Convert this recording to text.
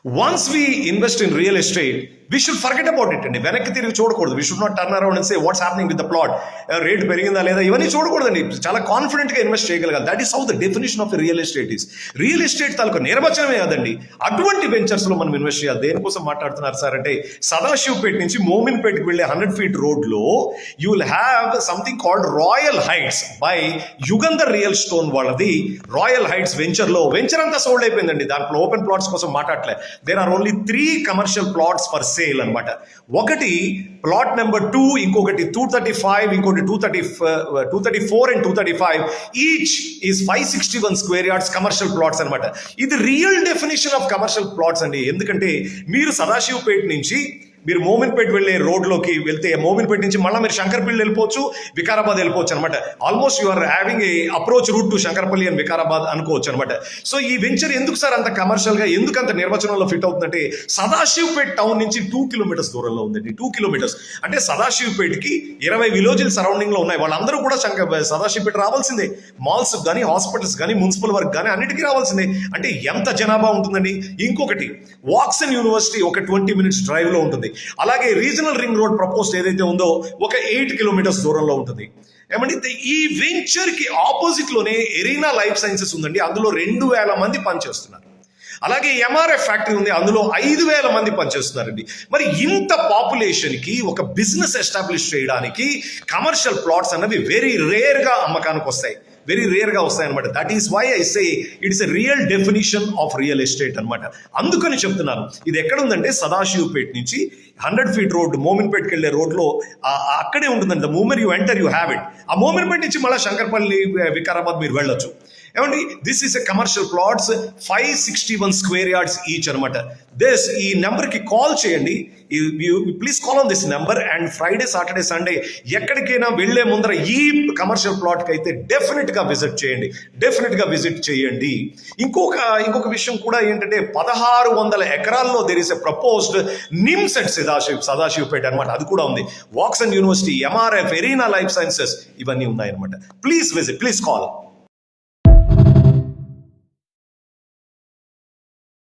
Once we invest in real estate, we should forget about it అండి. వెనక్కి తిరిగి చూడకూడదు. We should not turn around and say what's happening with the plot. Rate పెరిగిందా లేదా ఇవన్నీ చూడకూడదండి. చాలా కాన్ఫిడెంట్గా ఇన్వెస్ట్ చేయగలగాలి. That is how the definition of real estate is. Real estate తాలూకు నిర్వచనమే అదండి. అటువంటి వెంచర్స్లో మనం ఇన్వెస్ట్ చేయాలి. దేనికోసం మాట్లాడుతున్నారు సార్ అంటే, సదాశివపేట నుంచి మోమిన్పేటకి వెళ్ళే 100 feet రోడ్లో you will have something called royal heights by Yugandhar real stone వాళ్ళది. రాయల్ హైట్స్ వెంచర్ అంతా సోల్డ్ అయిపోయిందండి. దాంట్లో ఓపెన్ ప్లాట్స్ కోసం మాట్లాడలే. There are only 3 commercial plots for sale అనమాట. ఒకటి ప్లాట్ నెంబర్ 2, ఇంకొకటి 235, ఇంకొకటి 234 and 235. Each is 561 square yards commercial plots అనమాట. ఇది real definition of commercial plots అండి. ఎందుకంటే మీరు సదాశివపేట నుంచి మీరు మోమిన్పేట వెళ్ళే రోడ్లోకి వెళ్తే, మోమిన్పేట నుంచి మళ్ళీ మీరు శంకర్పల్లి వెళ్ళిపోవచ్చు, వికారాబాద్ వెళ్ళిపోవచ్చు అనమాట. Almost you are having a approach route to Shankarpally and Vikarabad అనుకోవచ్చు అనమాట. సో ఈ వెంచర్ ఎందుకు సార్ అంత కమర్షియల్గా, ఎందుకు అంత నిర్వచనంలో ఫిట్ అవుతుందంటే, సదాశివపేట టౌన్ నుంచి 2 kilometers దూరంలో ఉందండి. 2 kilometers అంటే సదాశివపేటకి 20 విలేజ్ల సరౌండింగ్లో ఉన్నాయి. వాళ్ళందరూ కూడా సదాశివపేట రావాల్సిందే. మాల్స్ కానీ, హాస్పిటల్స్ కానీ, మున్సిపల్ వర్క్ కానీ అన్నిటికీ రావాల్సిందే. అంటే ఎంత జనాభా ఉంటుందండి. ఇంకొకటి వాక్సన్ యూనివర్సిటీ ఒక 20 minutes డ్రైవ్లో ఉంటుంది. అలాగే రీజనల్ రింగ్ రోడ్ ప్రపోజ్ ఏదైతే ఉందో ఒక 8 kilometers దూరంలో ఉంటుంది. ఏమంటే ఈ వెంచర్ కి ఆపోజిట్ లోనే ఎరీనా లైఫ్ సైన్సెస్ ఉందండి. అందులో 2000 మంది పనిచేస్తున్నారు. అలాగే ఎంఆర్ఎఫ్ ఫ్యాక్టరీ ఉంది, అందులో 5000 మంది పనిచేస్తున్నారండి. మరి ఇంత పాపులేషన్ కి ఒక బిజినెస్ ఎస్టాబ్లిష్ చేయడానికి కమర్షియల్ ప్లాట్స్ అన్నవి వెరీ రేర్ గా అమ్మకానికి వస్తాయి. వెరీ రేర్గా వస్తాయన్నమాట. That is why I say it's a real definition of real estate అనమాట. అందుకని చెప్తున్నాను. ఇది ఎక్కడ ఉందంటే సదాశివపేట నుంచి 100 feet రోడ్ మోమిన్పేటకి వెళ్ళే రోడ్లో అక్కడే ఉంటుందండి. The moment you enter you have it. ఆ మోమిన్పేట నుంచి మళ్ళీ శంకర్పల్లి, వికారాబాద్ మీరు వెళ్ళొచ్చు. ఏమండి, this is a commercial plots 561 square yards each అనమాట. ఈ నెంబర్కి కాల్ చేయండి. Please call on this number. And Friday, Saturday, Sunday ఎక్కడికైనా వెళ్లే ముందర ఈ కమర్షియల్ ప్లాట్కి అయితే డెఫినెట్గా విజిట్ చేయండి. ఇంకొక విషయం కూడా ఏంటంటే, 1600 ఎకరాల్లో there is a proposed NIMS at Sadashivpet అనమాట. అది కూడా ఉంది. Woxsen university, MRF, arena life sciences ఇవన్నీ ఉన్నాయన్నమాట. Please visit, please call.